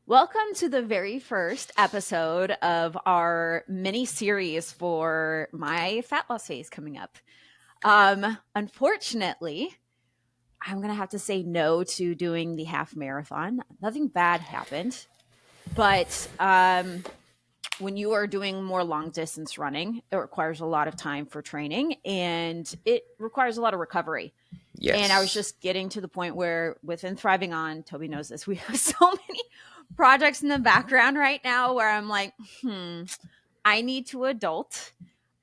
Welcome to the very first episode of our mini series for my fat loss phase coming up. Unfortunately, I'm going to have to say no to doing the half marathon. Nothing bad happened, but when you are doing more long distance running, it requires a lot of time for training and it requires a lot of recovery. And I was Yes. just getting to the point where within Thriving On, Toby knows this, we have so many projects in the background right now where I'm like, I need to adult.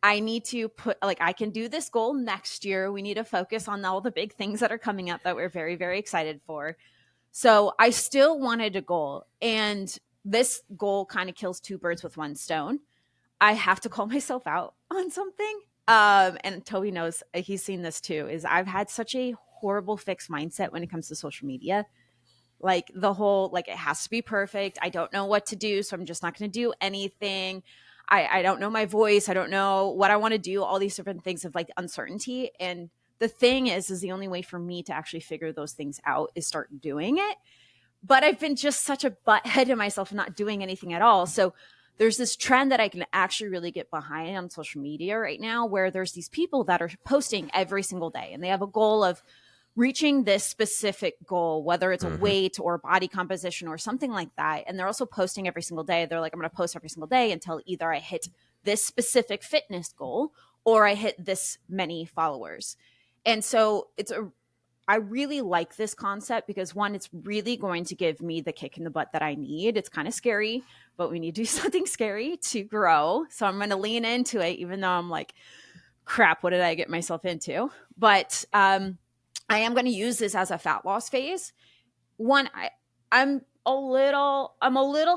I need to put, like, I can do this goal next year. We need to focus on all the big things that are coming up that we're very, very excited for. So I still wanted a goal. And this goal kind of kills two birds with one stone. I have to call myself out on something. And Toby knows, he's seen this too, is I've had such a horrible fixed mindset when it comes to social media. Like the whole, like, it has to be perfect. I don't know what to do, so I'm just not going to do anything. I don't know my voice. I don't know what I want to do. All these different things of like uncertainty. And the thing is the only way for me to actually figure those things out is start doing it. But I've been just such a butthead to myself and not doing anything at all. So there's this trend that I can actually really get behind on social media right now where there's these people that are posting every single day and they have a goal of reaching this specific goal, whether it's a weight or body composition or something like that. And they're also posting every single day. They're like, I'm going to post every single day until either I hit this specific fitness goal or I hit this many followers. And so I really like this concept because one, it's really going to give me the kick in the butt that I need. It's kind of scary, but we need to do something scary to grow. So I'm going to lean into it, even though I'm like, crap, what did I get myself into? But I am going to use this as a fat loss phase. One, I'm a little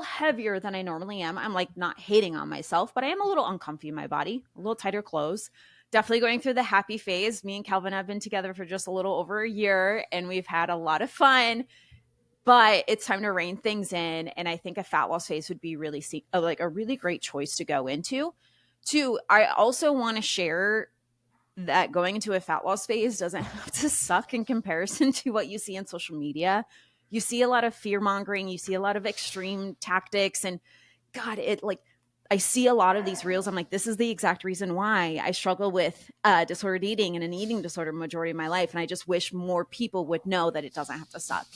heavier than I normally am. I'm like not hating on myself, but I am a little uncomfy in my body, a little tighter clothes. Definitely going through the happy phase. Me and Calvin have been together for just a little over a year and we've had a lot of fun, but it's time to rein things in. And I think a fat loss phase would be really like a really great choice to go into. Two, I also want to share that going into a fat loss phase doesn't have to suck in comparison to what you see on social media. You see a lot of fear mongering, you see a lot of extreme tactics, and God, I see a lot of these reels. I'm like, this is the exact reason why I struggle with disordered eating and an eating disorder majority of my life. And I just wish more people would know that it doesn't have to suck.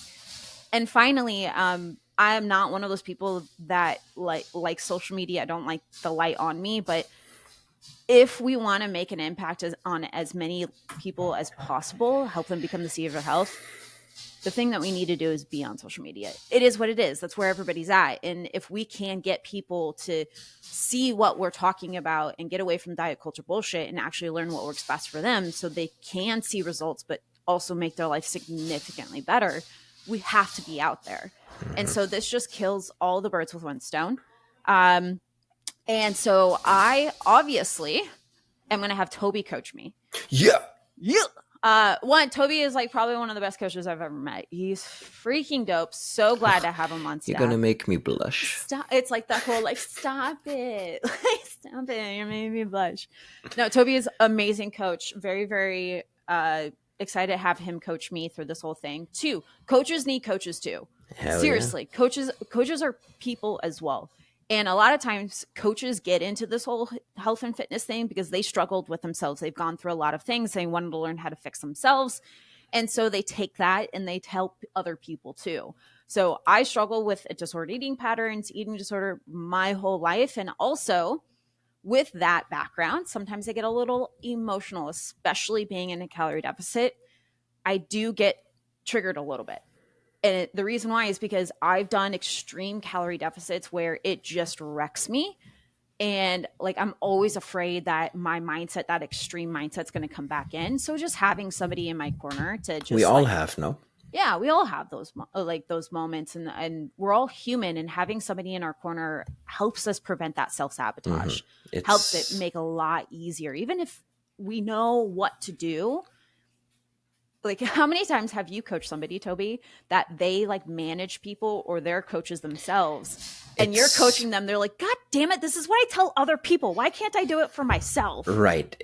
And finally, I am not one of those people that like social media. I don't like the light on me, but if we want to make an impact on as many people as possible, help them become the seed of their health, the thing that we need to do is be on social media. It is what it is. That's where everybody's at. And if we can get people to see what we're talking about and get away from diet culture bullshit and actually learn what works best for them so they can see results, but also make their life significantly better, we have to be out there. And so this just kills all the birds with one stone. And so I obviously am going to have Toby coach me. Yeah. One, Toby is like probably one of the best coaches I've ever met. He's freaking dope. So glad to have him on staff. You're going to make me blush. Stop. It's like that whole like, stop it. Like, stop it. You're making me blush. No, Toby is amazing coach. Very, very excited to have him coach me through this whole thing. Two, coaches need coaches too. Hell Seriously, yeah. Coaches are people as well. And a lot of times coaches get into this whole health and fitness thing because they struggled with themselves. They've gone through a lot of things. They wanted to learn how to fix themselves. And so they take that and they help other people too. So I struggle with disordered eating patterns, eating disorder my whole life. And also with that background, sometimes I get a little emotional, especially being in a calorie deficit. I do get triggered a little bit. And the reason why is because I've done extreme calorie deficits where it just wrecks me. And like, I'm always afraid that my mindset, that extreme mindset's going to come back in. So just having somebody in my corner to just we all have, no? Yeah, we all have those moments and we're all human, and having somebody in our corner helps us prevent that self-sabotage. Helps it make a lot easier. Even if we know what to do. Like, how many times have you coached somebody, Toby, that they like manage people or they're coaches themselves and you're coaching them? They're like, God damn it. This is what I tell other people. Why can't I do it for myself? Right.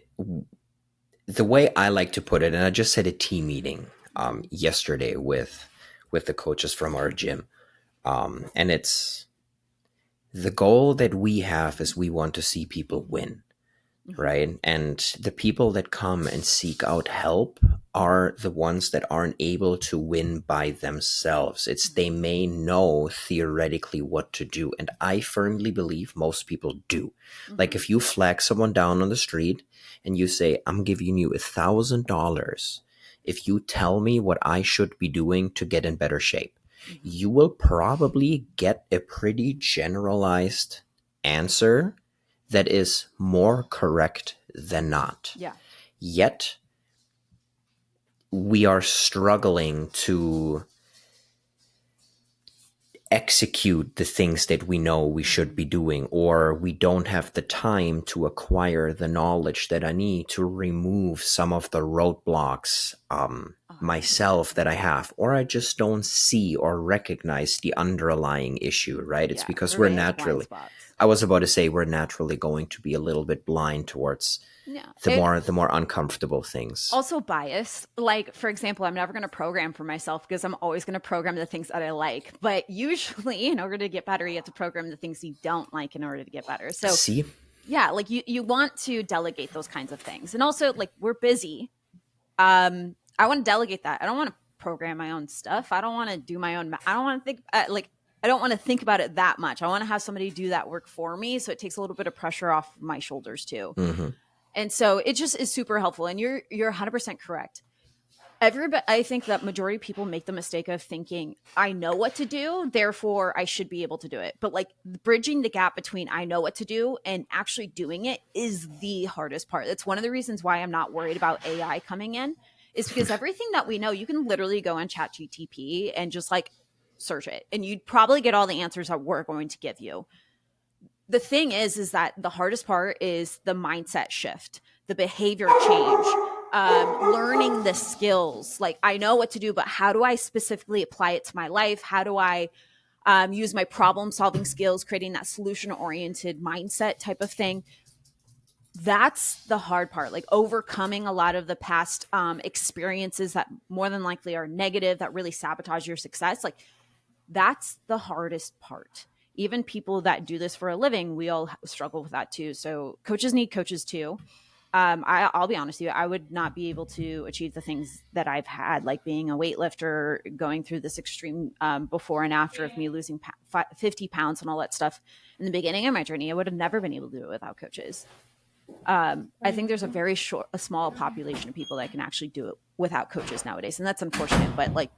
The way I like to put it, and I just had a team meeting yesterday with the coaches from our gym. And it's the goal that we have is we want to see people win, right? And the people that come and seek out help are the ones that aren't able to win by themselves. It's they may know theoretically what to do. And I firmly believe most people do. Like if you flag someone down on the street and you say, I'm giving you $1,000 if you tell me what I should be doing to get in better shape, you will probably get a pretty generalized answer that is more correct than not. Yeah. Yet, we are struggling to execute the things that we know we should be doing, or we don't have the time to acquire the knowledge that I need to remove some of the roadblocks myself that I have, or I just don't see or recognize the underlying issue, right? It's because we're naturally, I was about to say, we're naturally going to be a little bit blind towards the more uncomfortable things. Also biased. Like, for example, I'm never going to program for myself because I'm always going to program the things that I like. But usually in order to get better, you have to program the things you don't like in order to get better. So see? Yeah, like you want to delegate those kinds of things. And also, like, we're busy. I want to delegate that. I don't want to program my own stuff. I don't want to do my own. I don't want to think I don't want to think about it that much. I want to have somebody do that work for me. So it takes a little bit of pressure off my shoulders too. And so it just is super helpful. And you're 100% correct. I think that majority of people make the mistake of thinking, I know what to do, therefore I should be able to do it. But like bridging the gap between I know what to do and actually doing it is the hardest part. That's one of the reasons why I'm not worried about AI coming in, is because everything that we know, you can literally go on ChatGPT and just like search it. And you'd probably get all the answers that we're going to give you. The thing is that the hardest part is the mindset shift, the behavior change, learning the skills. Like, I know what to do, but how do I specifically apply it to my life? How do I use my problem solving skills, creating that solution oriented mindset type of thing? That's the hard part, like overcoming a lot of the past experiences that more than likely are negative, that really sabotage your success. Like, that's the hardest part. Even people that do this for a living, we all struggle with that too. So coaches need coaches too. I'll be honest with you, I would not be able to achieve the things that I've had, like being a weightlifter, going through this extreme before and after of me losing 50 pounds and all that stuff in the beginning of my journey. I would have never been able to do it without coaches. I think there's a small population of people that can actually do it without coaches nowadays. And that's unfortunate, but like,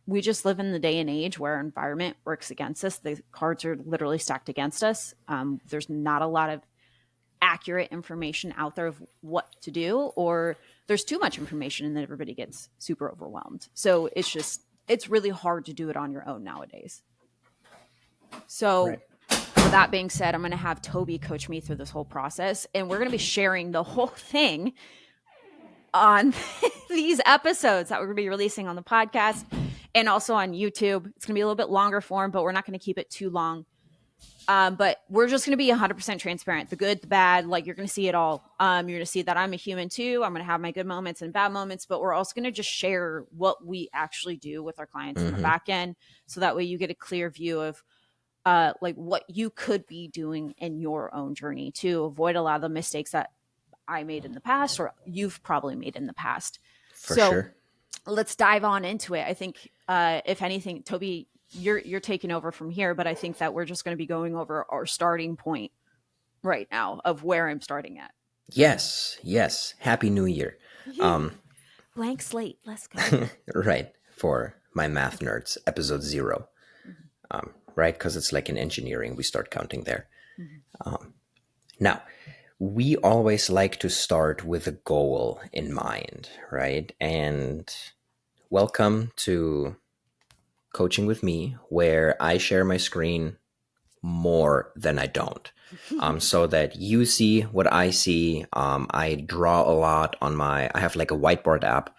we just live in the day and age where our environment works against us. The cards are literally stacked against us. There's not a lot of accurate information out there of what to do, or there's too much information and then everybody gets super overwhelmed. So it's really hard to do it on your own nowadays. So right. With that being said, I'm going to have Tobi coach me through this whole process, and we're going to be sharing the whole thing on these episodes that we're going to be releasing on the podcast and also on YouTube. It's going to be a little bit longer form, but we're not going to keep it too long. But we're just going to be 100% transparent, the good, the bad, like you're going to see it all. You're going to see that I'm a human too. I'm going to have my good moments and bad moments, but we're also going to just share what we actually do with our clients in the back end. So that way you get a clear view of like what you could be doing in your own journey to avoid a lot of the mistakes that I made in the past, or you've probably made in the past. For sure. Let's dive on into it. I think, if anything, Tobi, you're taking over from here, but I think that we're just going to be going over our starting point right now of where I'm starting at. Yes. Happy New Year. Blank slate. Let's go. Right. For my math nerds, episode 0. Right? Because it's like in engineering, we start counting there. Now, we always like to start with a goal in mind, right? And welcome to Coaching with Me, where I share my screen more than I don't, so that you see what I see. I draw a lot on I have like a whiteboard app.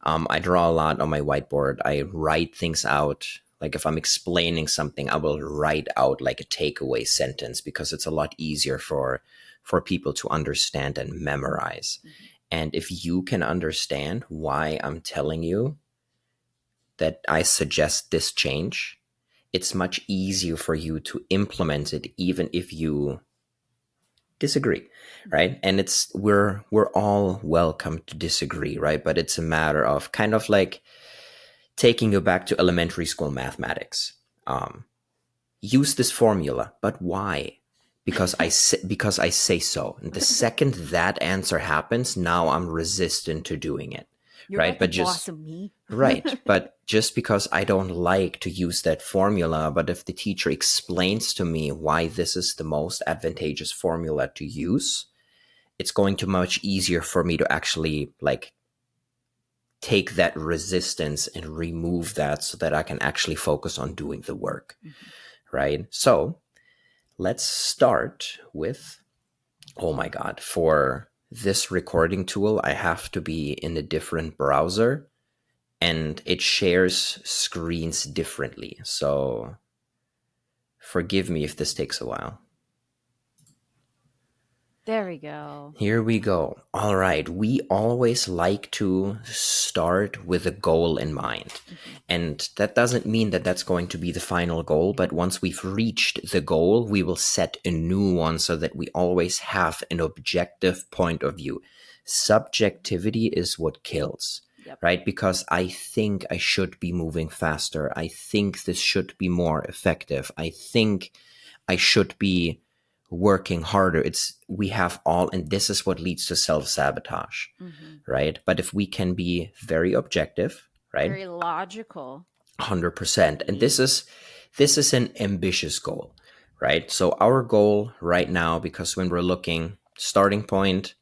I draw a lot on my whiteboard. I write things out. Like if I'm explaining something, I will write out like a takeaway sentence because it's a lot easier for people to understand and memorize. And if you can understand why I'm telling you that I suggest this change, it's much easier for you to implement it, even if you disagree, right? And we're all welcome to disagree, right? But it's a matter of kind of like taking you back to elementary school mathematics. Use this formula, but why? Because because I say so. And the second that answer happens, now I'm resistant to doing it. You're right? like the But boss just of me. right. But just because I don't like to use that formula, but if the teacher explains to me why this is the most advantageous formula to use, it's going to be much easier for me to actually like take that resistance and remove that so that I can actually focus on doing the work. Right? So let's start with, oh my God, for this recording tool, I have to be in a different browser and it shares screens differently. So forgive me if this takes a while. There we go. Here we go. All right. We always like to start with a goal in mind. And that doesn't mean that that's going to be the final goal, but once we've reached the goal, we will set a new one so that we always have an objective point of view. Subjectivity is what kills. Yep. Right? Because I think I should be moving faster. I think this should be more effective. I think I should be working harder. We have all, and this is what leads to self-sabotage, right? But if we can be very objective, right? Very logical. 100%. And this is an ambitious goal, right? So our goal right now, because when we're looking starting point,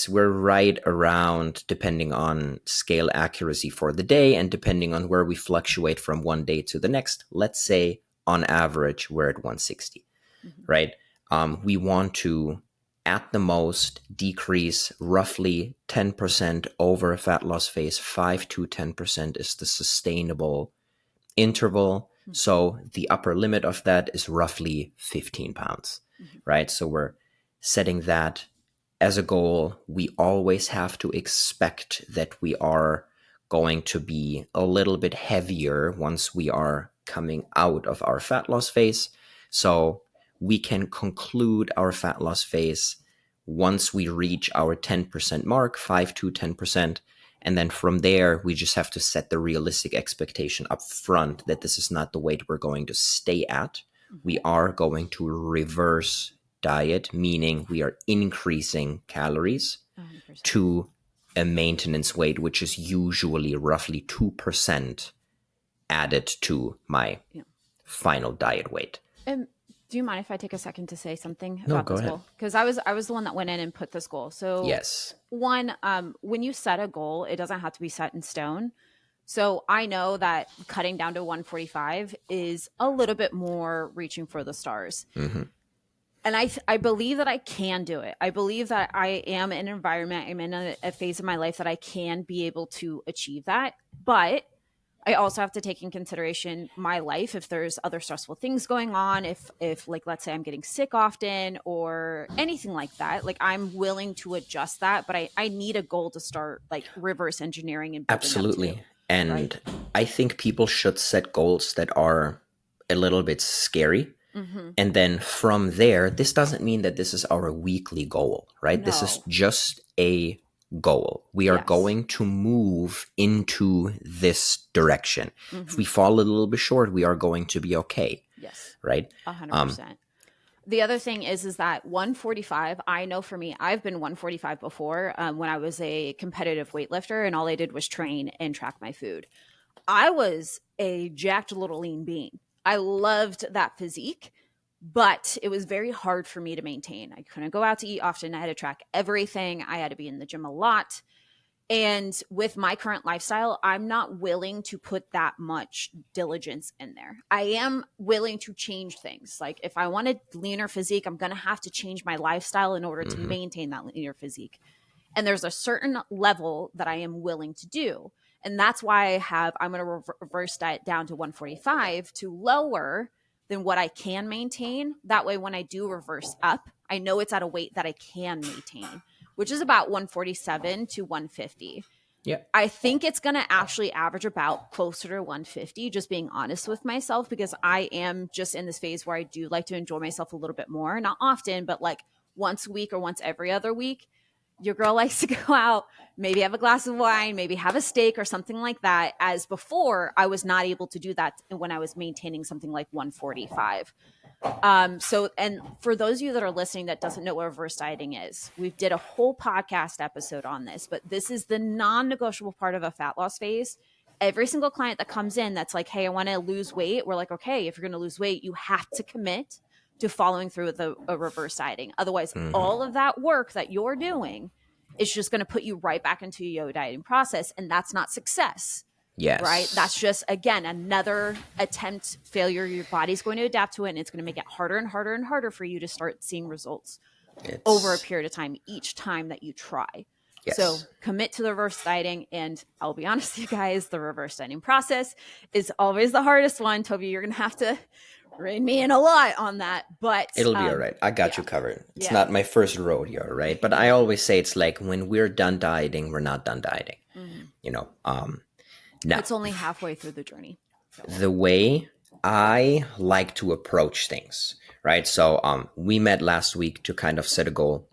we're right around, depending on scale accuracy for the day and depending on where we fluctuate from one day to the next, let's say on average, we're at 160, right? We want to, at the most, decrease roughly 10% over a fat loss phase. 5 to 10% is the sustainable interval. So the upper limit of that is roughly 15 pounds, right? So we're setting that as a goal. We always have to expect that we are going to be a little bit heavier once we are coming out of our fat loss phase. So we can conclude our fat loss phase once we reach our 10% mark, 5 to 10%. And then from there, we just have to set the realistic expectation up front that this is not the weight we're going to stay at. We are going to reverse diet, meaning we are increasing calories 100%. to a maintenance weight, which is usually roughly 2% added to my final diet weight. Do you mind if I take a second to say something No, about go this ahead. goal? Because I was the one that went in and put this goal. So Yes. one, when you set a goal, it doesn't have to be set in stone. So I know that cutting down to 145 is a little bit more reaching for the stars. And I believe that I can do it. I believe that I am in an environment, I'm in a phase of my life that I can be able to achieve that. But I also have to take in consideration my life. If there's other stressful things going on, if like, let's say I'm getting sick often or anything like that, like I'm willing to adjust that, but I need a goal to start like reverse engineering and building Absolutely. up to, And right? I think people should set goals that are a little bit scary. And then from there, this doesn't mean that this is our weekly goal, right? This is No. just a goal. We are Yes. going to move into this direction. If we fall a little bit short, we are going to be okay, Yes. right? 100%. The other thing is that 145, I know for me, I've been 145 before when I was a competitive weightlifter and all I did was train and track my food. I was a jacked little lean bean. I loved that physique, but it was very hard for me to maintain. I couldn't go out to eat often. I had to track everything. I had to be in the gym a lot. And with my current lifestyle, I'm not willing to put that much diligence in there. I am willing to change things. Like if I want a leaner physique, I'm going to have to change my lifestyle in order to maintain that leaner physique. And there's a certain level that I am willing to do. And that's why I'm going to reverse that down to 145 to lower than what I can maintain. That way, when I do reverse up, I know it's at a weight that I can maintain, which is about 147 to 150. Yeah. I think it's going to actually average about closer to 150, just being honest with myself, because I am just in this phase where I do like to enjoy myself a little bit more. Not often, but like once a week or once every other week. Your girl likes to go out, maybe have a glass of wine, maybe have a steak or something like that. As before, I was not able to do that when I was maintaining something like 145. So, and for those of you that are listening that doesn't know what reverse dieting is, we did a whole podcast episode on this, but this is the non-negotiable part of a fat loss phase. Every single client that comes in that's like, hey, I want to lose weight, we're like, okay, if you're going to lose weight, you have to commit to following through with a reverse dieting. Otherwise, all of that work that you're doing is just going to put you right back into your yo dieting process, and that's not success. Yes. Right. That's just, again, another attempt failure. Your body's going to adapt to it, and it's going to make it harder and harder and harder for you to start seeing results over a period of time each time that you try. Yes. So commit to the reverse dieting. And I'll be honest with you guys, the reverse dieting process is always the hardest one. Tobi, you're going to have to rein me in a lot on that, but it'll be all right. I got you covered. It's not my first rodeo, right? But I always say it's like when we're done dieting, we're not done dieting. You know, now, it's only halfway through the journey. The way I like to approach things, right? So we met last week to kind of set a goal,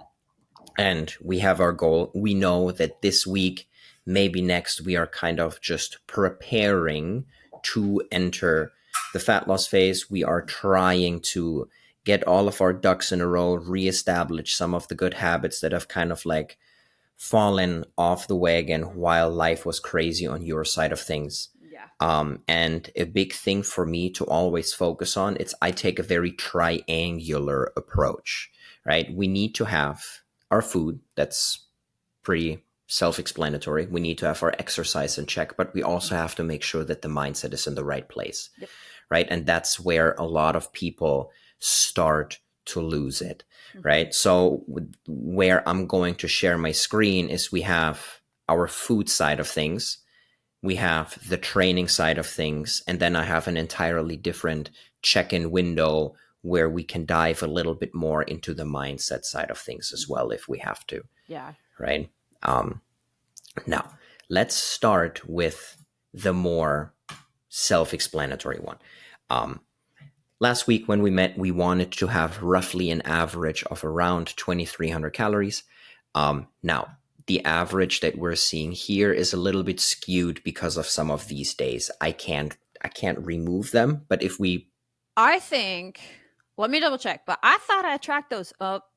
and we have our goal. We know that this week, maybe next, we are kind of just preparing to enter the fat loss phase. We are trying to get all of our ducks in a row, reestablish some of the good habits that have kind of like fallen off the wagon while life was crazy on your side of things. And a big thing for me to always focus on, I take a very triangular approach, right? We need to have our food. That's pretty self-explanatory. We need to have our exercise in check, but we also have to make sure that the mindset is in the right place, right? And that's where a lot of people start to lose it, right? So where I'm going to share my screen is we have our food side of things, we have the training side of things, and then I have an entirely different check-in window where we can dive a little bit more into the mindset side of things as well if we have to. Yeah. Right? Now, let's start with the more self-explanatory one. Last week when we met, we wanted to have roughly an average of around 2,300 calories. Now, the average that we're seeing here is a little bit skewed because of some of these days. I can't remove them, but if we... I think, let me double check, but I thought I tracked those up.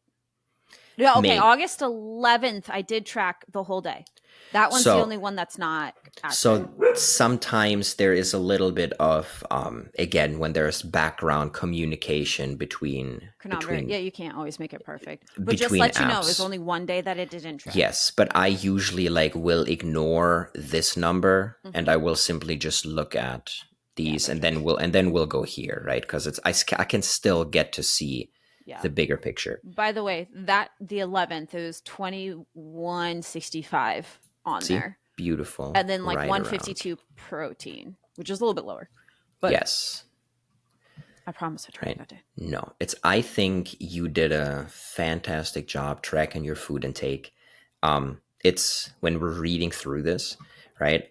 Yeah, okay, May. August 11th, I did track the whole day. That one's the only one that's not accurate. So sometimes there is a little bit of, again, when there's background communication between... Yeah, you can't always make it perfect. But just let you know, it was only one day that it didn't track. Yes, but I usually will ignore this number, and I will simply just look at these, and then we'll go here, right? Because I can still get to see the bigger picture. By the way, the 11th, it was 2165 on there. Beautiful. And then 152 protein, which is a little bit lower. But yes. I promise I tracked that day. No, I think you did a fantastic job tracking your food intake. It's when we're reading through this, right?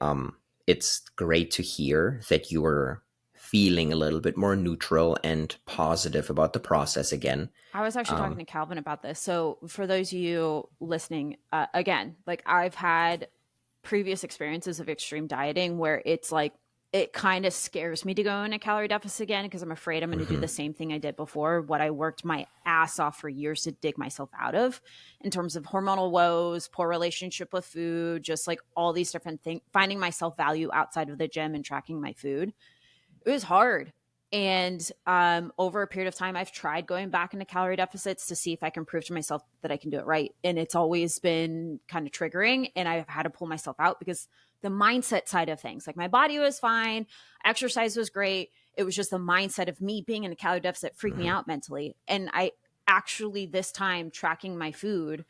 It's great to hear that you were feeling a little bit more neutral and positive about the process again. I was actually talking to Calvin about this. So for those of you listening, again, I've had previous experiences of extreme dieting where it's it kind of scares me to go in a calorie deficit again because I'm afraid I'm going to do the same thing I did before, what I worked my ass off for years to dig myself out of in terms of hormonal woes, poor relationship with food, just all these different things, finding my self-value outside of the gym and tracking my food. It was hard. And over a period of time, I've tried going back into calorie deficits to see if I can prove to myself that I can do it right. And it's always been kind of triggering. And I've had to pull myself out because the mindset side of things, my body was fine. Exercise was great. It was just the mindset of me being in a calorie deficit freaked me out mentally. And I actually, this time tracking my food,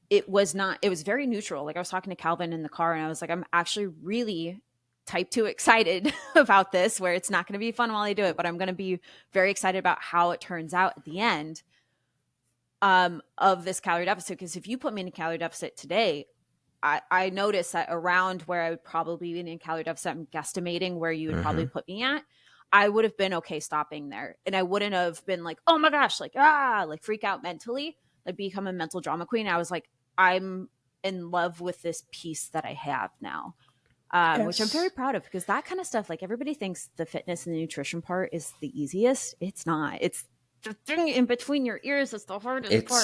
it was very neutral. I was talking to Calvin in the car and I was like, I'm actually really type 2 excited about this, where it's not going to be fun while I do it, but I'm going to be very excited about how it turns out at the end of this calorie deficit. Because if you put me in a calorie deficit today, I noticed that around where I would probably be in a calorie deficit, I'm guesstimating where you would probably Mm-hmm. put me at. I would have been okay stopping there, and I wouldn't have been like, oh my gosh, like freak out mentally, like become a mental drama queen. I was like, I'm in love with this piece that I have now, which I'm very Yes. proud of, because that kind of stuff, like everybody thinks the fitness and the nutrition part is the easiest. It's not. It's the thing in between your ears is the hardest part.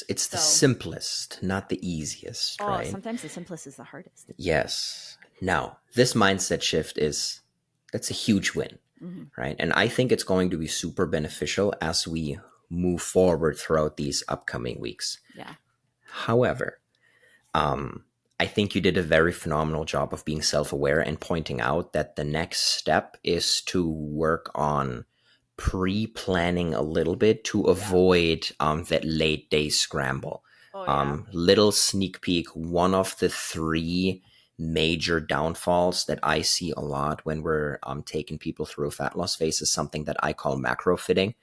It's the So, simplest, not the easiest, oh, right? sometimes the simplest is the hardest. Yes. Now, this mindset shift that's a huge win, Mm-hmm. right? And I think it's going to be super beneficial as we move forward throughout these upcoming weeks. Yeah. However, I think you did a very phenomenal job of being self-aware and pointing out that the next step is to work on pre-planning a little bit to avoid that late day scramble. Oh yeah. Little sneak peek, one of the three major downfalls that I see a lot when we're taking people through a fat loss phase is something that I call macro fitting.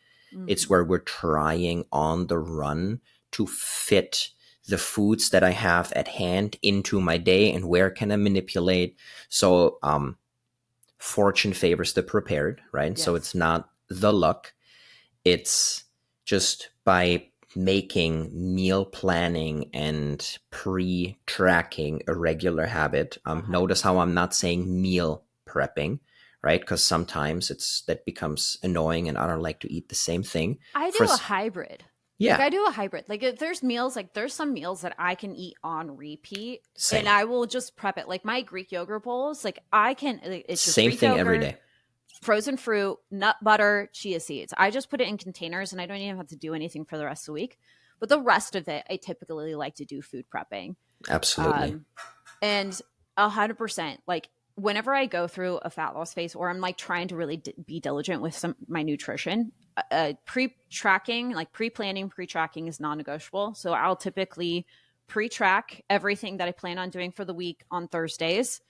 It's Mm-hmm. where we're trying on the run to fit the foods that I have at hand into my day and where can I manipulate. So fortune favors the prepared, right? So Yes. it's not the luck. It's just by making meal planning and pre-tracking a regular habit. Notice how I'm not saying meal prepping, right? Because sometimes that becomes annoying and I don't like to eat the same thing. I For do a hybrid. Like Yeah, I do a hybrid. Like if there's meals, like there's some meals that I can eat on repeat, and same. I will just prep it. Like my Greek yogurt bowls, like I can. It's just Same Greek thing every yogurt, day. frozen fruit, nut butter, chia seeds. I just put it in containers, and I don't even have to do anything for the rest of the week. But the rest of it, I typically like to do food prepping. Absolutely. Um, and 100%, like whenever I go through a fat loss phase, or I'm like trying to really be diligent with my nutrition, pre-tracking, like pre-planning, pre-tracking is non-negotiable. So I'll typically pre-track everything that I plan on doing for the week on Thursdays.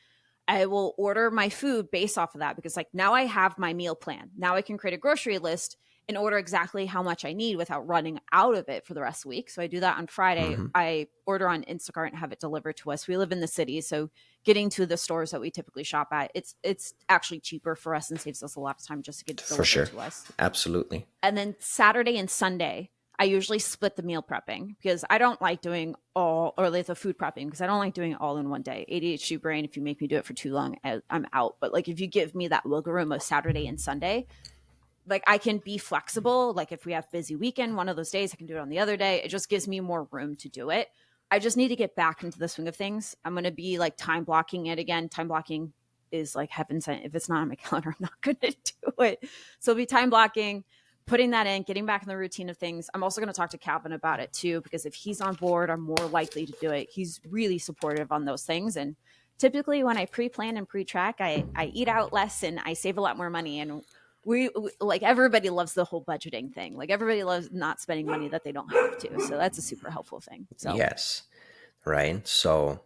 I will order my food based off of that, because like now I have my meal plan. Now I can create a grocery list and order exactly how much I need without running out of it for the rest of the week. So I do that on Friday. Hmm. I order on Instacart and have it delivered to us. We live in the city, so getting to the stores that we typically shop at, it's actually cheaper for us and saves us a lot of time just to get it For delivered sure. to us. Absolutely. And then Saturday and Sunday, I usually split the meal prepping, because I don't like doing all, or like the food prepping, because I don't like doing it all in one day. ADHD brain, if you make me do it for too long, I'm out. But like if you give me that wiggle room of Saturday and Sunday, like I can be flexible. Like if we have busy weekend, one of those days I can do it on the other day. It just gives me more room to do it. I just need to get back into the swing of things. I'm going to be like time blocking it again. Time blocking is like heaven sent. If it's not on my calendar, I'm not going to do it. So it'll be time blocking, putting that in, getting back in the routine of things. I'm also going to talk to Calvin about it too, because if he's on board, I'm more likely to do it. He's really supportive on those things. And typically when I pre-plan and pre-track, I eat out less and I save a lot more money. And we like, everybody loves the whole budgeting thing. Like everybody loves not spending money that they don't have to. So that's a super helpful thing. So Yes. Right. So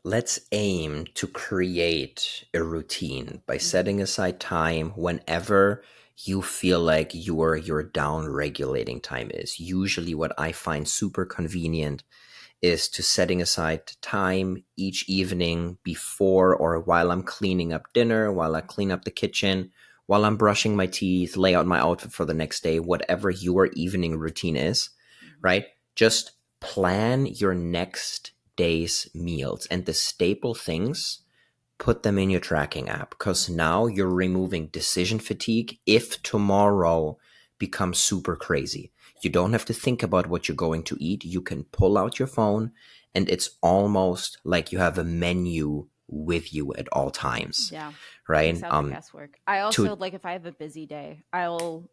let's aim to create a routine by mhm. setting aside time whenever you feel like your down regulating time is. Usually what I find super convenient is to setting aside time each evening before or while I'm cleaning up dinner, while I clean up the kitchen, while I'm brushing my teeth, lay out my outfit for the next day, whatever your evening routine is, right? Just plan your next day's meals and the staple things, put them in your tracking app, because now you're removing decision fatigue if tomorrow becomes super crazy. You don't have to think about what you're going to eat. You can pull out your phone and it's almost like you have a menu with you at all times, Yeah, takes right? out the guesswork. I also, To like if I have a busy day, I'll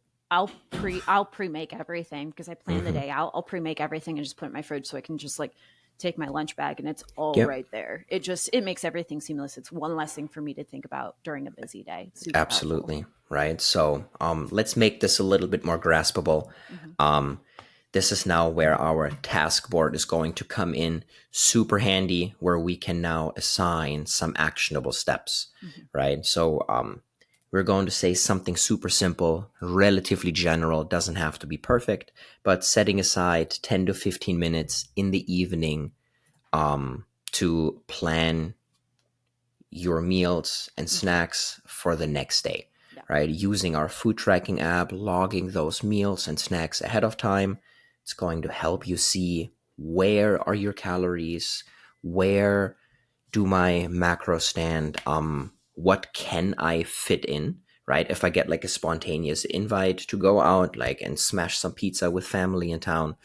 pre-make everything, because I plan the mhm. day out. I'll pre-make everything and just put it in my fridge, so I can just like take my lunch bag and it's all Yep, right there. It makes everything seamless. It's one less thing for me to think about during a busy day. It's super powerful. absolutely, right? So let's make this a little bit more graspable. Mm-hmm. Um, this is now where our task board is going to come in super handy, where we can now assign some actionable steps, Mm-hmm. right? So we're going to say something super simple, relatively general, doesn't have to be perfect, but setting aside 10 to 15 minutes in the evening to plan your meals and snacks for the next day, right? Using our food tracking app, logging those meals and snacks ahead of time. It's going to help you see where are your calories, where do my macros stand, what can I fit in, right? If I get like a spontaneous invite to go out, like, and smash some pizza with family in town,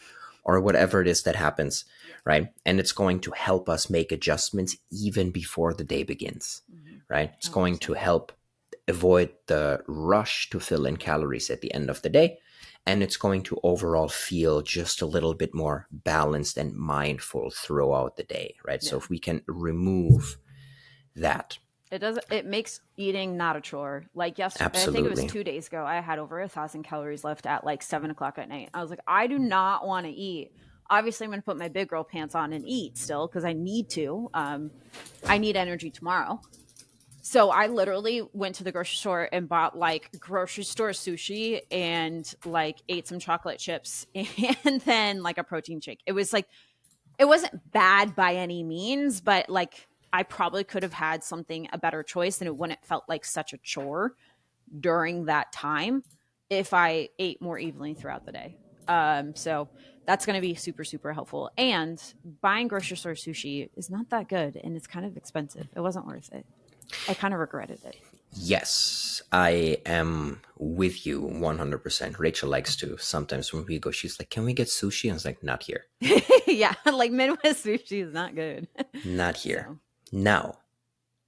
or whatever it is that happens, right? And it's going to help us make adjustments even before the day begins, right? It's going to help avoid the rush to fill in calories at the end of the day. And it's going to overall feel just a little bit more balanced and mindful throughout the day, right? So if we can remove that. It makes eating not a chore. Like yesterday, Absolutely. I think it was 2 days ago, I had over 1,000 calories left at like 7:00 at night. I was like, I do not want to eat. Obviously, I'm going to put my big girl pants on and eat still because I need to. I need energy tomorrow. So I literally went to the grocery store and bought like grocery store sushi and like ate some chocolate chips and then like a protein shake. It was like, it wasn't bad by any means, but like I probably could have had a better choice and it wouldn't felt like such a chore during that time if I ate more evenly throughout the day. So that's going to be super, super helpful. And buying grocery store sushi is not that good and it's kind of expensive. It wasn't worth it. I kind of regretted it. Yes, I am with you 100%. Rachel likes to sometimes when we go, she's like, can we get sushi? I was like, not here. Yeah, like Midwest sushi is not good. Not here. So.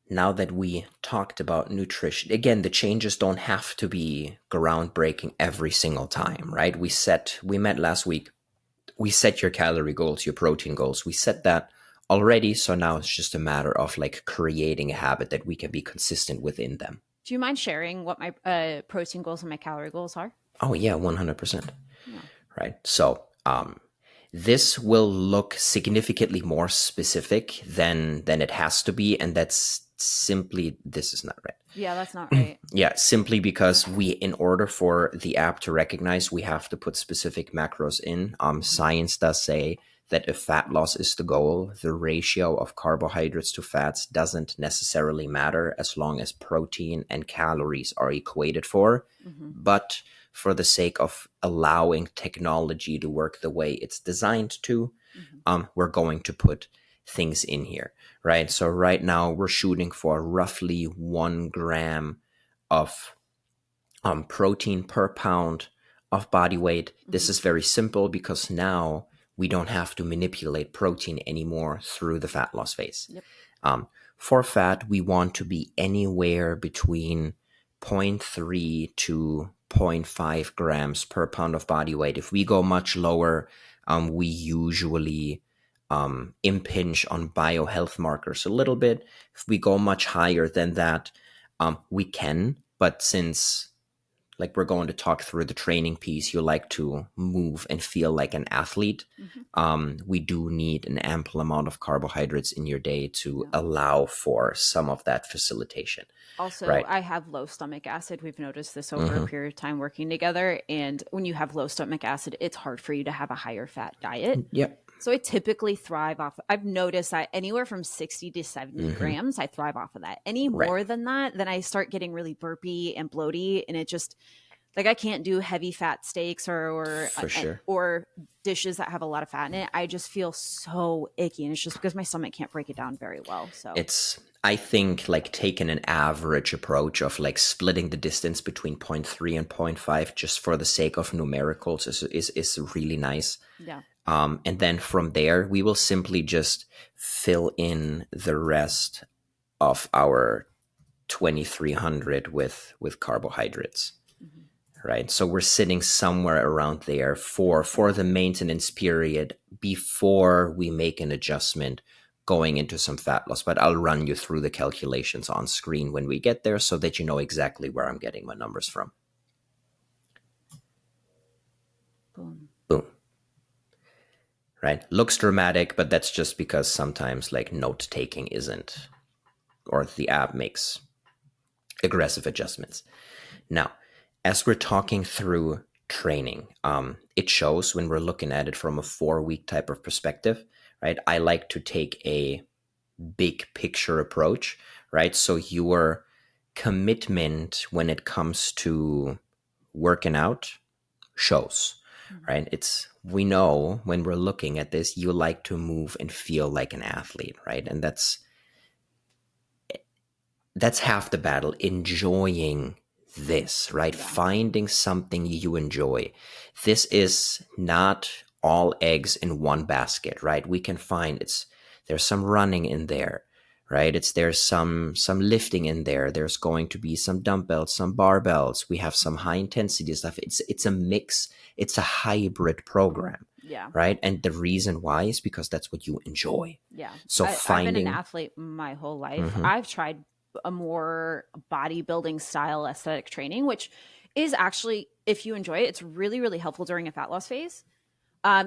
Now that we talked about nutrition, again, the changes don't have to be groundbreaking every single time, right? We met last week. We set your calorie goals, your protein goals. We set that already. So now it's just a matter of like creating a habit that we can be consistent within them. Do you mind sharing what my protein goals and my calorie goals are? Oh yeah, 100%. Yeah. Right. So, this will look significantly more specific than it has to be. And that's simply, this is not right. Yeah, that's not right. Yeah, simply because in order for the app to recognize, we have to put specific macros in. Science does say that if fat loss is the goal, the ratio of carbohydrates to fats doesn't necessarily matter as long as protein and calories are equated for. But for the sake of allowing technology to work the way it's designed to, we're going to put things in here, right? So right now we're shooting for roughly 1 gram of protein per pound of body weight. This is very simple because now we don't have to manipulate protein anymore through the fat loss phase. For fat, we want to be anywhere between 0.3 to 0.5 grams per pound of body weight. If we go much lower, we usually impinge on biohealth markers a little bit. If we go much higher than that, we can, but since like we're going to talk through the training piece, you like to move and feel like an athlete. We do need an ample amount of carbohydrates in your day to allow for some of that facilitation. Also, right? I have low stomach acid. We've noticed this over a period of time working together. And when you have low stomach acid, it's hard for you to have a higher fat diet. Yep. So I typically thrive off. I've noticed that anywhere from 60 to 70 grams, I thrive off of that. Any more than that, then I start getting really burpy and bloaty. And it just, like, I can't do heavy fat steaks or dishes that have a lot of fat in it. I just feel so icky. And it's just because my stomach can't break it down very well. So I think like taking an average approach of like splitting the distance between 0.3 and 0.5 just for the sake of numericals is really nice. Yeah. And then from there, we will simply just fill in the rest of our 2,300 with carbohydrates, right? So we're sitting somewhere around there for the maintenance period before we make an adjustment going into some fat loss. But I'll run you through the calculations on screen when we get there so that you know exactly where I'm getting my numbers from. Boom. Boom. Right? Looks dramatic, but that's just because sometimes like note taking isn't, or the app makes aggressive adjustments. Now, as we're talking through training, it shows when we're looking at it from a 4-week type of perspective, right? I like to take a big picture approach, right? So your commitment when it comes to working out shows, right? We know when we're looking at this, you like to move and feel like an athlete, right? And that's half the battle, enjoying this, right? Yeah. Finding something you enjoy. This is not all eggs in one basket, right? We can find there's some running in there, right? There's some lifting in there. There's going to be some dumbbells, some barbells. We have some high intensity stuff. It's a mix. It's a hybrid program. Yeah. Right. And the reason why is because that's what you enjoy. Yeah. So I've been an finding athlete my whole life. Mhm. I've tried a more bodybuilding style aesthetic training, which is actually, if you enjoy it, it's really, really helpful during a fat loss phase.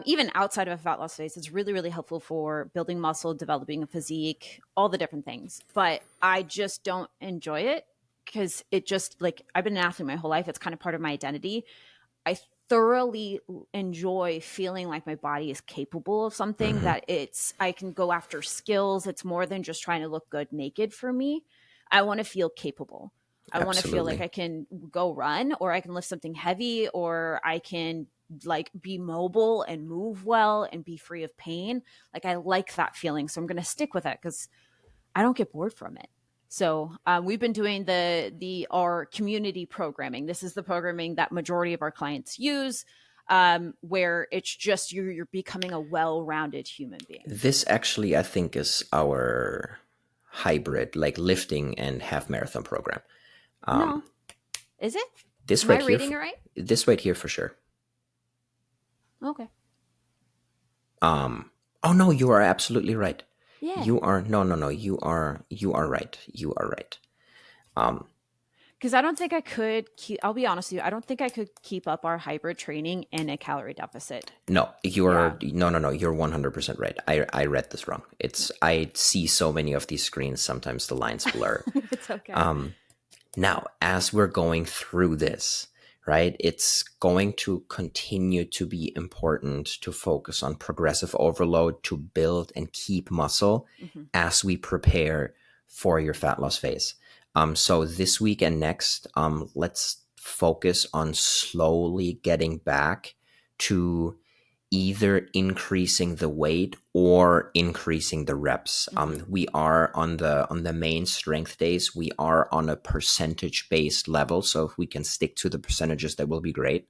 Even outside of a fat loss phase, it's really, really helpful for building muscle, developing a physique, all the different things. But I just don't enjoy it because it just, like, I've been an athlete my whole life. It's kind of part of my identity. I thoroughly enjoy feeling like my body is capable of something, that I can go after skills. It's more than just trying to look good naked for me. I want to feel capable. I want to feel like Absolutely. I can go run, or I can lift something heavy, or I can like be mobile and move well and be free of pain. Like, I like that feeling. So I'm going to stick with it because I don't get bored from it. So we've been doing our community programming. This is the programming that majority of our clients use, where it's just you're becoming a well-rounded human being. This actually, I think, is our hybrid, like lifting and half marathon program. No, is it? This Am right I here, reading it right? this right here for sure. Okay. Oh no, you are absolutely right. Yeah. You are no. You are right. You are right. Because I don't think I could keep, I'll be honest with you, I don't think I could keep up our hybrid training in a calorie deficit. No, you're Yeah. no. You're 100% right. I read this wrong. I see so many of these screens. Sometimes the lines blur. It's okay. Now, as we're going through this, right, it's going to continue to be important to focus on progressive overload to build and keep muscle as we prepare for your fat loss phase. So this week and next, let's focus on slowly getting back to either increasing the weight or increasing the reps. We are on the main strength days. We are on a percentage based level, so if we can stick to the percentages, that will be great.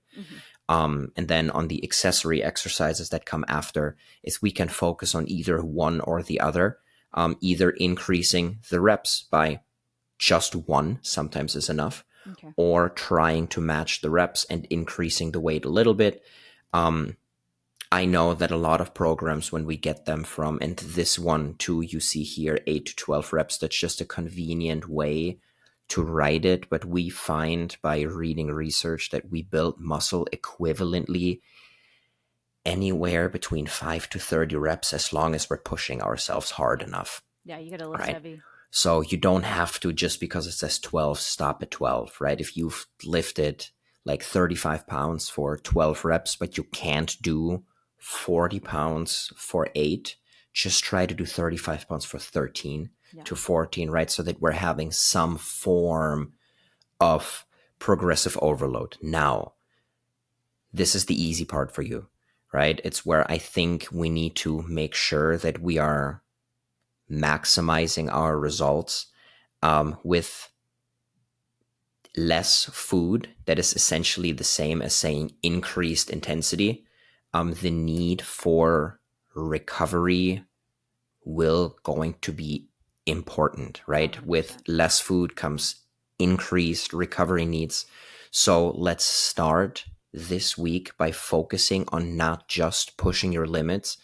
And then on the accessory exercises that come after, is we can focus on either one or the other. Either increasing the reps by just one, sometimes is enough, Okay. or trying to match the reps and increasing the weight a little bit. I know that a lot of programs, when we get them from, and this one too, you see here, 8 to 12 reps, that's just a convenient way to write it. But we find by reading research that we build muscle equivalently anywhere between 5 to 30 reps, as long as we're pushing ourselves hard enough. Yeah, you got to lift Right. heavy. So you don't have to, just because it says 12, stop at 12, right? If you've lifted like 35 pounds for 12 reps, but you can't do 40 pounds for 8, just try to do 35 pounds for 13 to 14, right? So that we're having some form of progressive overload. Now, this is the easy part for you, right? It's where I think we need to make sure that we are maximizing our results with less food that is essentially the same as saying increased intensity. The need for recovery will going to be important, right? 100%. With less food comes increased recovery needs. So let's start this week by focusing on not just pushing your limits,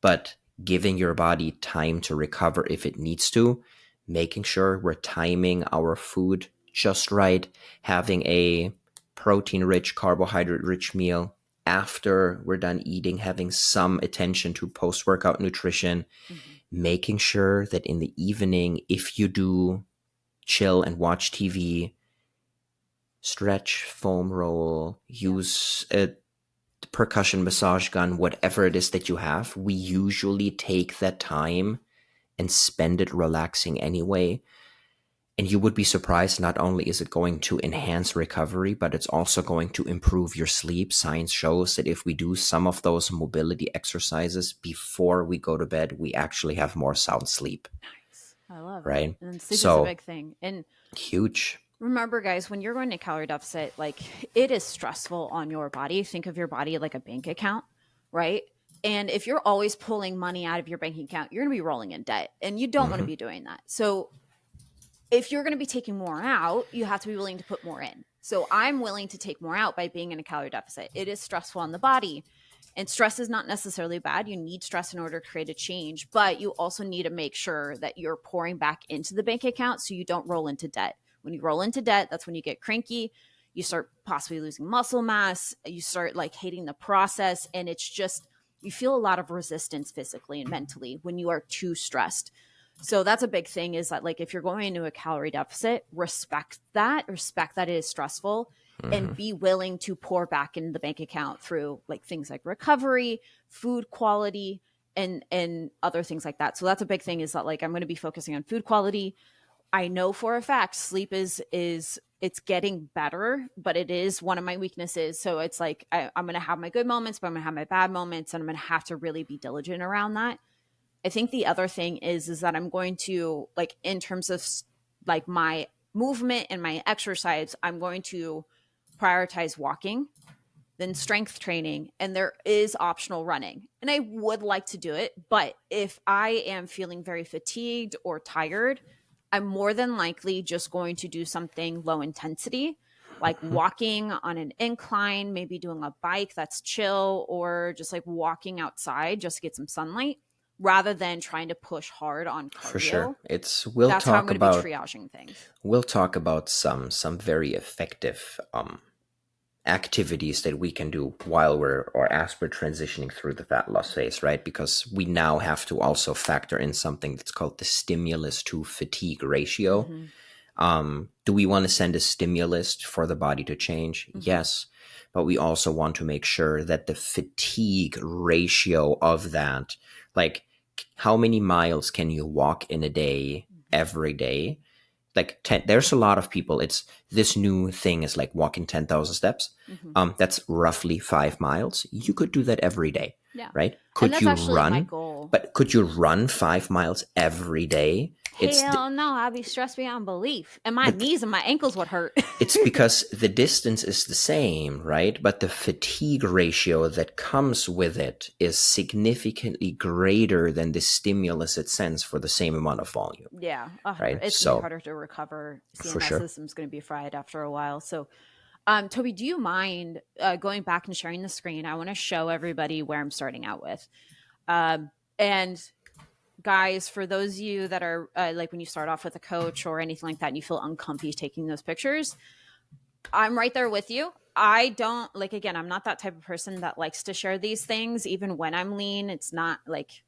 but giving your body time to recover if it needs to, making sure we're timing our food just right, having a protein-rich, carbohydrate-rich meal after we're done eating, having some attention to post-workout nutrition, making sure that in the evening, if you do chill and watch TV, stretch, foam roll, use a percussion massage gun, whatever it is that you have. We usually take that time and spend it relaxing anyway. And you would be surprised, not only is it going to enhance recovery, but it's also going to improve your sleep. Science shows that if we do some of those mobility exercises before we go to bed, we actually have more sound sleep. Nice. I love it. Right? And sleep is a So big thing. And huge. remember, guys, when you're going to calorie deficit, like it is stressful on your body. Think of your body like a bank account, right? And if you're always pulling money out of your bank account, you're going to be rolling in debt, and you don't want to be doing that. So if you're going to be taking more out, you have to be willing to put more in. So I'm willing to take more out by being in a calorie deficit. It is stressful on the body. And stress is not necessarily bad. You need stress in order to create a change, but you also need to make sure that you're pouring back into the bank account so you don't roll into debt. When you roll into debt, that's when you get cranky. You start possibly losing muscle mass. You start like hating the process. And it's just, you feel a lot of resistance physically and mentally when you are too stressed. So that's a big thing, is that like if you're going into a calorie deficit, respect that it is stressful, and be willing to pour back into the bank account through like things like recovery, food quality, and other things like that. So that's a big thing, is that like I'm going to be focusing on food quality. I know for a fact sleep is it's getting better, but it is one of my weaknesses. So it's like I'm going to have my good moments, but I'm going to have my bad moments, and I'm going to have to really be diligent around that. I think the other thing is that I'm going to, like, in terms of like my movement and my exercise, I'm going to prioritize walking, then strength training, and there is optional running. And I would like to do it, but if I am feeling very fatigued or tired, I'm more than likely just going to do something low intensity, like walking on an incline, maybe doing a bike that's chill, or just like walking outside just to get some sunlight, rather than trying to push hard on cardio. For sure. That's how I'm going to be triaging things. We'll talk about some very effective activities that we can do while or as we're transitioning through the fat loss phase, right? Because we now have to also factor in something that's called the stimulus to fatigue ratio. Do we want to send a stimulus for the body to change? Yes. But we also want to make sure that the fatigue ratio of that, like how many miles can you walk in a day, every day? Like there's a lot of people, it's this new thing is like walking 10,000 steps. That's roughly 5 miles. You could do that every day, right? Could you run? My goal. But could you run 5 miles every day? Hell no, I'd be stressed beyond belief. And my knees and my ankles would hurt. It's because the distance is the same, right? But the fatigue ratio that comes with it is significantly greater than the stimulus it sends for the same amount of volume. Yeah. Right? It's So, harder to recover. CNS for sure. system's going to be fried after a while. So, Tobi, do you mind going back and sharing the screen? I want to show everybody where I'm starting out with. And guys, for those of you that are like when you start off with a coach or anything like that and you feel uncomfy taking those pictures, I'm right there with you. I don't like, again, I'm not that type of person that likes to share these things. Even when I'm lean, it's not like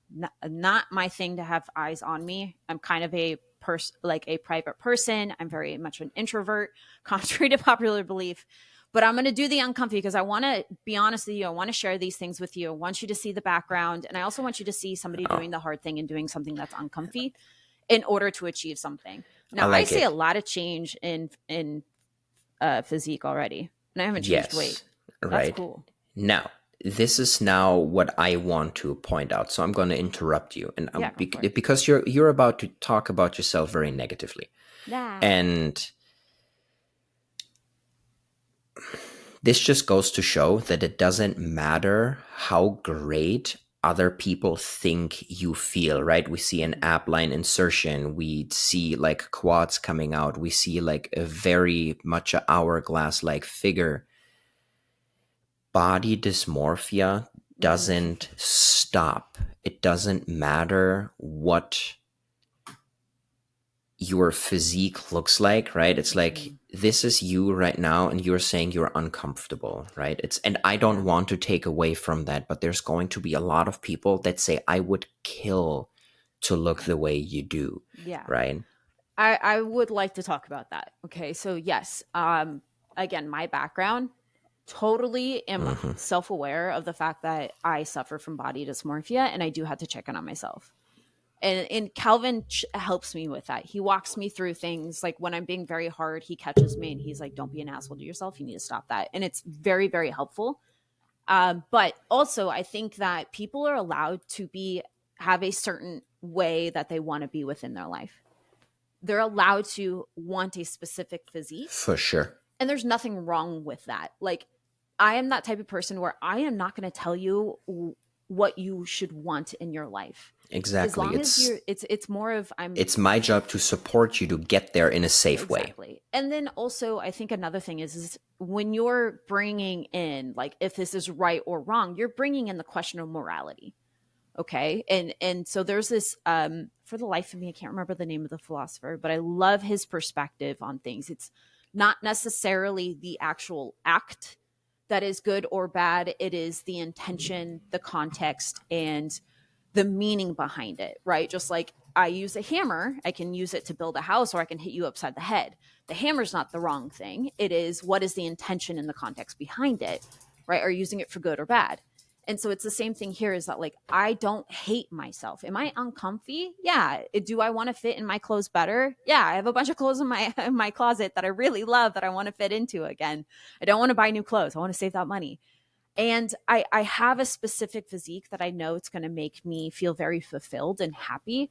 not my thing to have eyes on me. I'm kind of a private person. I'm very much an introvert, contrary to popular belief. But I'm going to do the uncomfy because I want to be honest with you. I want to share these things with you. I want you to see the background. And I also want you to see somebody doing the hard thing and doing something that's uncomfy in order to achieve something. Now, I see a lot of change in physique already. And I haven't changed weight. That's right. cool. Now, this is now what I want to point out. So I'm going to interrupt you. And because you're about to talk about yourself very negatively. Yeah. And this just goes to show that it doesn't matter how great other people think you feel, right? We see an ab line insertion. We see like quads coming out. We see like a very much an hourglass-like figure. Body dysmorphia doesn't stop. It doesn't matter what your physique looks like, right? It's like, this is you right now, and you're saying you're uncomfortable, right? And I don't want to take away from that, but there's going to be a lot of people that say, I would kill to look the way you do. Yeah. Right. I would like to talk about that. Okay. So yes. Again, my background, totally am self-aware of the fact that I suffer from body dysmorphia, and I do have to check in on myself. And Calvin helps me with that. He walks me through things. Like when I'm being very hard, he catches me and he's like, don't be an asshole to yourself. You need to stop that. And it's very, very helpful. But also, I think that people are allowed to have a certain way that they want to be within their life. They're allowed to want a specific physique. For sure. And there's nothing wrong with that. Like, I am that type of person where I am not going to tell you what you should want in your life. Exactly. As long as it's more of it's my job to support you to get there in a safe way. Exactly. And then also, I think another thing is when you're bringing in, like, if this is right or wrong, you're bringing in the question of morality. Okay. And so there's this, for the life of me, I can't remember the name of the philosopher, but I love his perspective on things. It's not necessarily the actual act that is good or bad. It is the intention, the context, and the meaning behind it, right? Just like I use a hammer, I can use it to build a house, or I can hit you upside the head. The hammer's not the wrong thing. It is, what is the intention and the context behind it, right? Are you using it for good or bad? And so it's the same thing here, is that, like, I don't hate myself. Am I uncomfy? Yeah. Do I want to fit in my clothes better? Yeah. I have a bunch of clothes in my closet that I really love that I want to fit into again. I don't want to buy new clothes. I want to save that money. And I have a specific physique that I know it's going to make me feel very fulfilled and happy.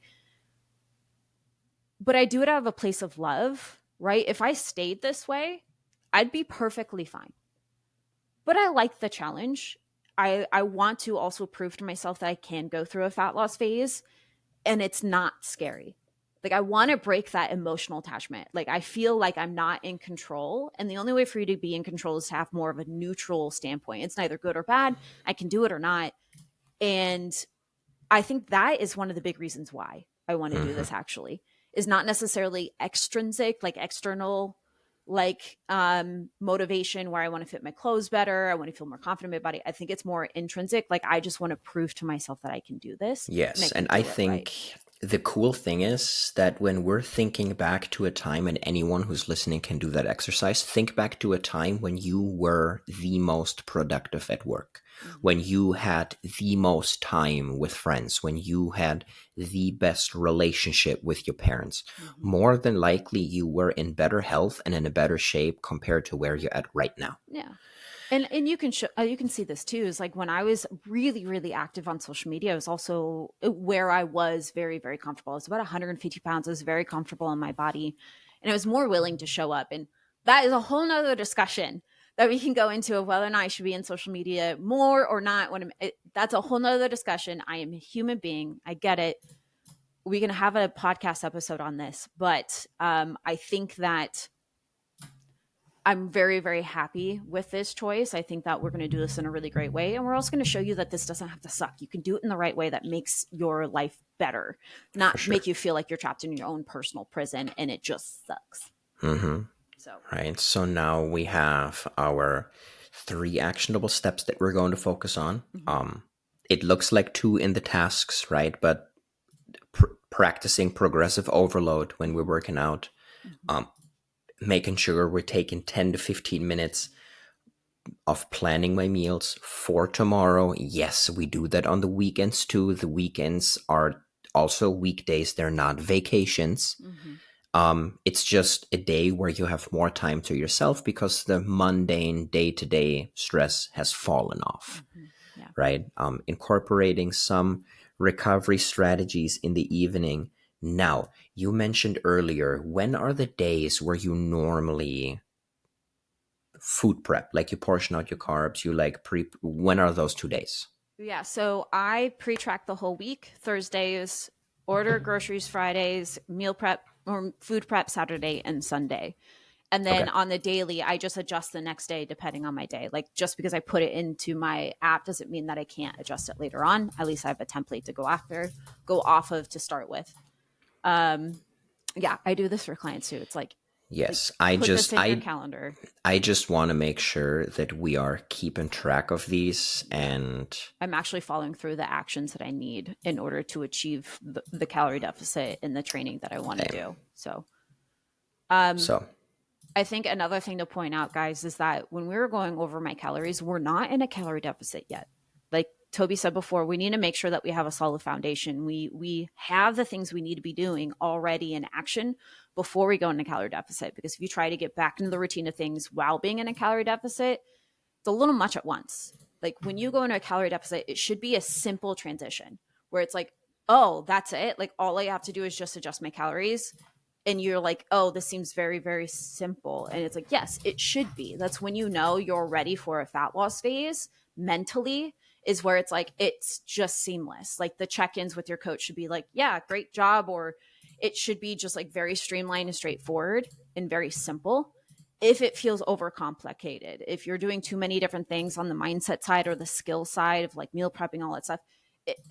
But I do it out of a place of love, right? If I stayed this way, I'd be perfectly fine. But I like the challenge. I want to also prove to myself that I can go through a fat loss phase and it's not scary. Like, I want to break that emotional attachment. Like, I feel like I'm not in control. And the only way for you to be in control is to have more of a neutral standpoint. It's neither good or bad. I can do it or not. And I think that is one of the big reasons why I want to do this, actually, is not necessarily extrinsic, like external, like motivation where I want to fit my clothes better. I want to feel more confident in my body. I think it's more intrinsic. Like, I just want to prove to myself that I can do this. Yes. And I think the cool thing is that when we're thinking back to a time, and anyone who's listening can do that exercise, think back to a time when you were the most productive at work, when you had the most time with friends, when you had the best relationship with your parents. More than likely, you were in better health and in a better shape compared to where you're at right now. Yeah. And you can you can see this too, is like when I was really, really active on social media, it was also where I was very, very comfortable. I was about 150 pounds. I was very comfortable in my body, and I was more willing to show up. And that is a whole nother discussion that we can go into, of whether or not I should be in social media more or not. That's a whole nother discussion. I am a human being. I get it. We're going to have a podcast episode on this, but I think that I'm very, very happy with this choice. I think that we're going to do this in a really great way. And we're also going to show you that this doesn't have to suck. You can do it in the right way that makes your life better, not make you feel like you're trapped in your own personal prison and it just sucks. So, right. So now we have our 3 actionable steps that we're going to focus on. It looks like 2 in the tasks, right? But practicing progressive overload when we're working out, making sure we're taking 10 to 15 minutes of planning my meals for tomorrow. Yes, we do that on the weekends too. The weekends are also weekdays. They're not vacations. It's just a day where you have more time to yourself because the mundane day-to-day stress has fallen off, right? Incorporating some recovery strategies in the evening. Now, you mentioned earlier, when are the days where you normally food prep? Like you portion out your carbs, you like when are those 2 days? Yeah, so I pre-track the whole week. Thursdays, order groceries. Fridays, meal prep or food prep Saturday and Sunday. And then on the daily, I just adjust the next day depending on my day. Like, just because I put it into my app doesn't mean that I can't adjust it later on. At least I have a template to go off of to start with. Yeah, I do this for clients too. It's like, yes, put this in your calendar. I just want to make sure that we are keeping track of these, and I'm actually following through the actions that I need in order to achieve the calorie deficit in the training that I want to do. So, I think another thing to point out, guys, is that when we were going over my calories, we're not in a calorie deficit yet. like Toby said before, we need to make sure that we have a solid foundation. We have the things we need to be doing already in action before we go into calorie deficit. Because if you try to get back into the routine of things while being in a calorie deficit, it's a little much at once. Like when you go into a calorie deficit, it should be a simple transition where it's like, oh, that's it. Like all I have to do is just adjust my calories. And you're like, oh, this seems very, very simple. And it's like, yes, it should be. That's when you know you're ready for a fat loss phase mentally, is where it's like, it's just seamless. Like the check-ins with your coach should be like, yeah, great job. Or it should be just like very streamlined and straightforward and very simple. If it feels overcomplicated, if you're doing too many different things on the mindset side or the skill side of like meal prepping, all that stuff,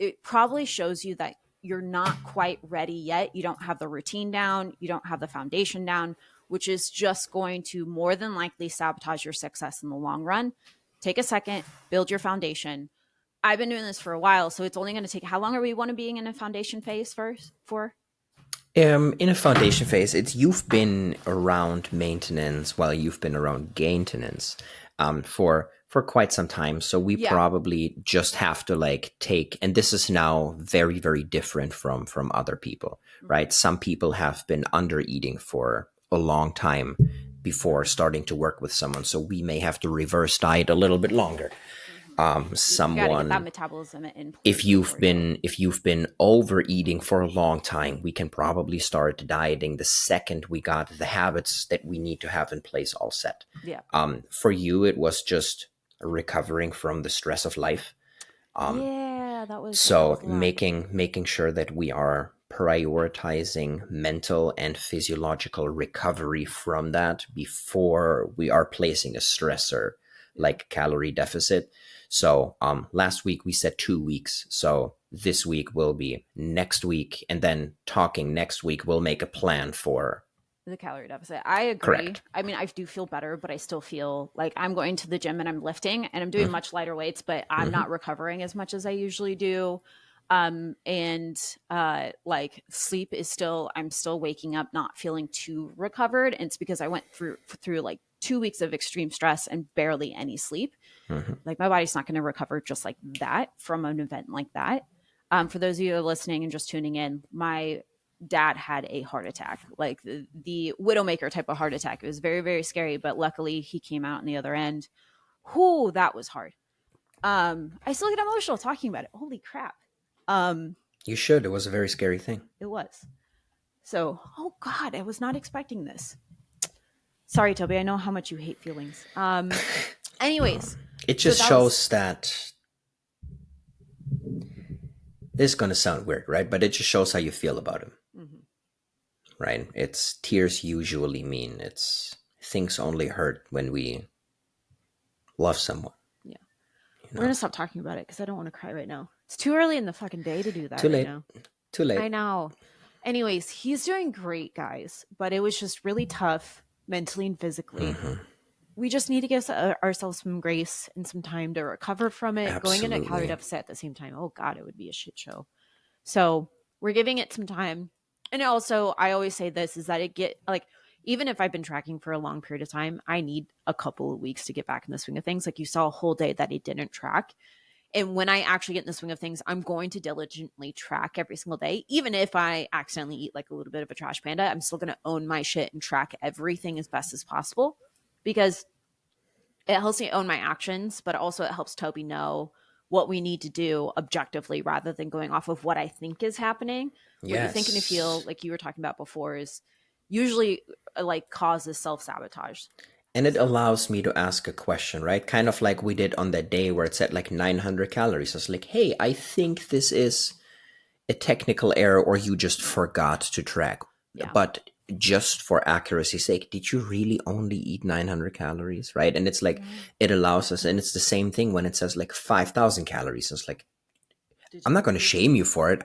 it probably shows you that you're not quite ready yet. You don't have the routine down. You don't have the foundation down, which is just going to more than likely sabotage your success in the long run. Take a second, build your foundation. I've been doing this for a while, so it's only going to take, how long are we want to being in a foundation phase first for? In a foundation phase, it's you've been around maintenance while you've been around gaintenance for quite some time. So we probably just have to like take, and this is now very, very different from other people, right? Some people have been under eating for a long time before starting to work with someone. So we may have to reverse diet a little bit longer. Someone, that metabolism in place if you've been overeating for a long time, we can probably start dieting the second we got the habits that we need to have in place all set. Yeah. For you, it was just recovering from the stress of life. That was so making sure that we are prioritizing mental and physiological recovery from that before we are placing a stressor like calorie deficit. So last week we said 2 weeks. So this week will be next week. And then talking next week, we'll make a plan for the calorie deficit. I agree. Correct. I mean, I do feel better, but I still feel like I'm going to the gym and I'm lifting and I'm doing much lighter weights, but I'm not recovering as much as I usually do. Like sleep is still, I'm still waking up not feeling too recovered. And it's because I went through like 2 weeks of extreme stress and barely any sleep. Like my body's not going to recover just like that from an event like that. For those of you who are listening and just tuning in, my dad had a heart attack, like the Widowmaker type of heart attack. It was very, very scary, but luckily he came out on the other end. Whoo, that was hard. I still get emotional talking about it. Holy crap. You should. It was a very scary thing. It was. So, oh God, I was not expecting this. Sorry, Toby. I know how much you hate feelings. Anyways. It just shows that this is going to sound weird, right? But it just shows how you feel about him. Right? It's tears usually mean it's things only hurt when we love someone. Yeah. We're going to stop talking about it because I don't want to cry right now. It's too early in the fucking day to do that. Too late. Right now. Too late. I know. Anyways, he's doing great, guys. But it was just really tough mentally and physically. We just need to give ourselves some grace and some time to recover from it. Absolutely. Going into a calorie deficit at the same time, oh God, it would be a shit show. So we're giving it some time. And also, I always say this, is that even if I've been tracking for a long period of time, I need a couple of weeks to get back in the swing of things. Like you saw a whole day that it didn't track. And when I actually get in the swing of things, I'm going to diligently track every single day. Even if I accidentally eat like a little bit of a trash panda, I'm still going to own my shit and track everything as best as possible. Because it helps me own my actions, but also it helps Toby know what we need to do objectively rather than going off of what I think is happening. What you think and feel, like you were talking about before, is usually like causes self-sabotage. And it allows me to ask a question, right? Kind of like we did on that day where it said like 900 calories. I was like, hey, I think this is a technical error or you just forgot to track. Yeah. But just for accuracy's sake, did you really only eat 900 calories, right? And it's like, it allows us, and it's the same thing when it says like 5,000 calories. It's like, I'm not going to shame you for it.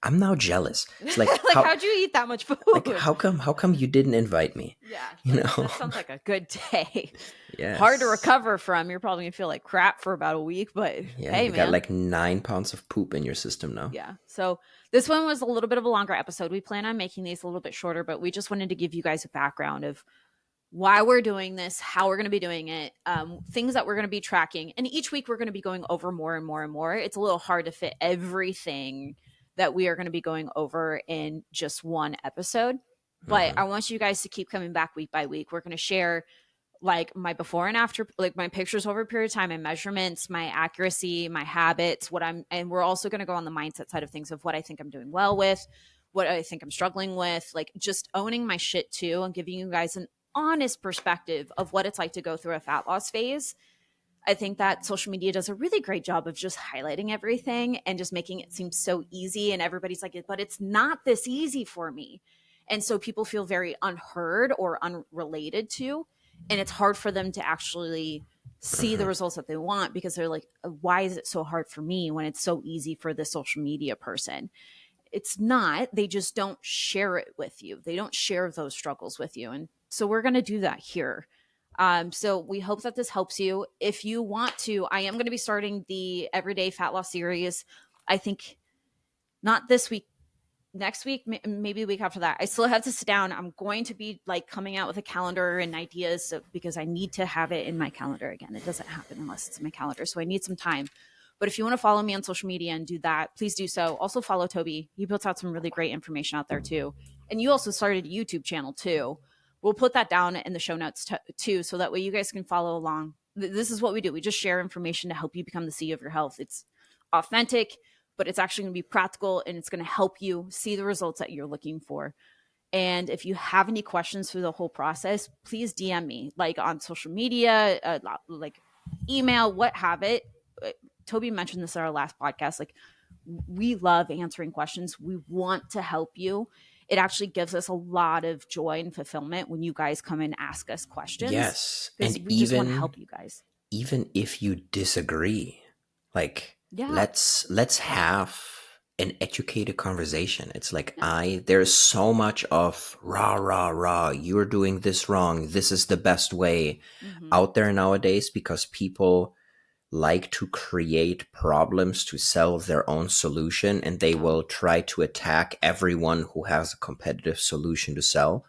I'm now jealous. It's like, how'd you eat that much food? Like, how come you didn't invite me? Yeah. You know, that sounds like a good day. Yeah. Hard to recover from. You're probably gonna feel like crap for about a week, but hey, you got like 9 pounds of poop in your system now. Yeah. So this one was a little bit of a longer episode. We plan on making these a little bit shorter, but we just wanted to give you guys a background of why we're doing this, how we're going to be doing it, things that we're going to be tracking. And each week we're going to be going over more and more and more. It's a little hard to fit everything that we are going to be going over in just one episode. But I want you guys to keep coming back week by week. We're going to share like my before and after, like my pictures over a period of time, my measurements, my accuracy, my habits, and we're also going to go on the mindset side of things of what I think I'm doing well with, what I think I'm struggling with, like just owning my shit too and giving you guys an honest perspective of what it's like to go through a fat loss phase. I think that social media does a really great job of just highlighting everything and just making it seem so easy. And everybody's like, but it's not this easy for me. And so people feel very unheard or unrelated to. And it's hard for them to actually see the results that they want because they're like, why is it so hard for me when it's so easy for the social media person? It's not. They just don't share it with you. They don't share those struggles with you. And so we're going to do that here. So we hope that this helps you. If you want to, I am going to be starting the Everyday Fat Loss series. I think not this week, next week, maybe the week after that. I still have to sit down. I'm going to be like coming out with a calendar and ideas because I need to have it in my calendar again. It doesn't happen unless it's in my calendar. So I need some time. But if you want to follow me on social media and do that, please do so. Also follow Tobi. He puts out some really great information out there too. And you also started a YouTube channel too. We'll put that down in the show notes too, so that way you guys can follow along. This is what we do. We just share information to help you become the CEO of your health. It's authentic, but it's actually going to be practical and it's going to help you see the results that you're looking for. And if you have any questions through the whole process, please DM me, like on social media, like email, what have it. Tobi mentioned this in our last podcast. Like, we love answering questions. We want to help you. It actually gives us a lot of joy and fulfillment when you guys come and ask us questions. Yes. Because we just want to help you guys. Even if you disagree, like, let's have an educated conversation. It's like, there's so much of rah, you're doing this wrong, this is the best way out there nowadays, because people like to create problems to sell their own solution, and they will try to attack everyone who has a competitive solution to sell.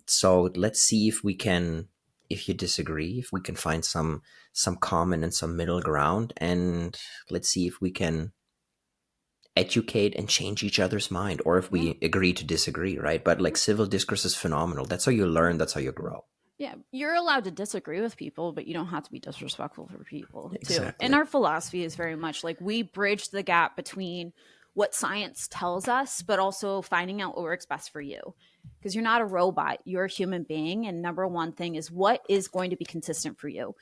So let's see if we can, if you disagree, if we can find some common and some middle ground, and let's see if we can educate and change each other's mind, or if we agree to disagree, right? But like, civil discourse is phenomenal. That's how you learn. That's how you grow. Yeah, you're allowed to disagree with people, but you don't have to be disrespectful for people, Exactly. too. And our philosophy is very much like we bridge the gap between what science tells us, but also finding out what works best for you. Because you're not a robot, you're a human being. And number one thing is, what is going to be consistent for you?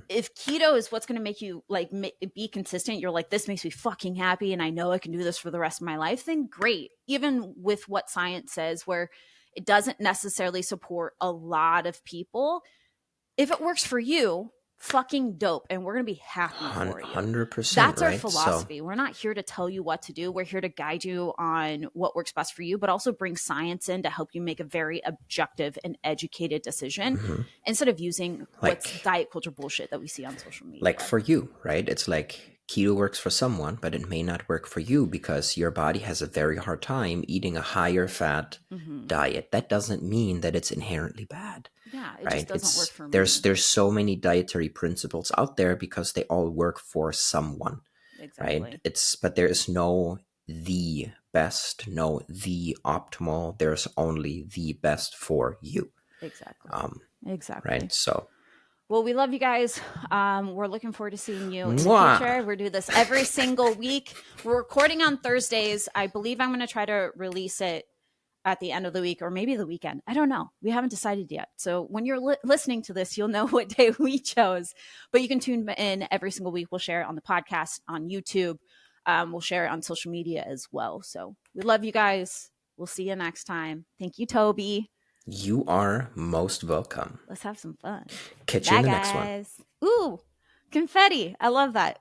If keto is what's going to make you like be consistent, you're like, this makes me fucking happy and I know I can do this for the rest of my life, then great. Even with what science says, where it doesn't necessarily support a lot of people, if it works for you, fucking dope, and we're gonna be happy for you. 100%. That's our right? philosophy. We're not here to tell you what to do. We're here to guide you on what works best for you, but also bring science in to help you make a very objective and educated decision instead of using what's diet culture bullshit that we see on social media. Like, for you, right? It's like, keto works for someone, but it may not work for you because your body has a very hard time eating a higher fat diet. That doesn't mean that it's inherently bad. Yeah, it right? just doesn't work for me. There's so many dietary principles out there because they all work for someone. Exactly. Right? But there is no the best, no the optimal. There's only the best for you. Exactly. Exactly. Right. So, well, we love you guys. We're looking forward to seeing you in the Mwah. future. We're doing this every single week. We're recording on Thursdays. I believe I'm going to try to release it at the end of the week or maybe the weekend. I don't know. We haven't decided yet. So when you're listening to this, you'll know what day we chose. But you can tune in every single week. We'll share it on the podcast, on YouTube. We'll share it on social media as well. So we love you guys. We'll see you next time. Thank you, Tobi. You are most welcome. Let's have some fun. Catch you in the next one. Ooh, confetti. I love that.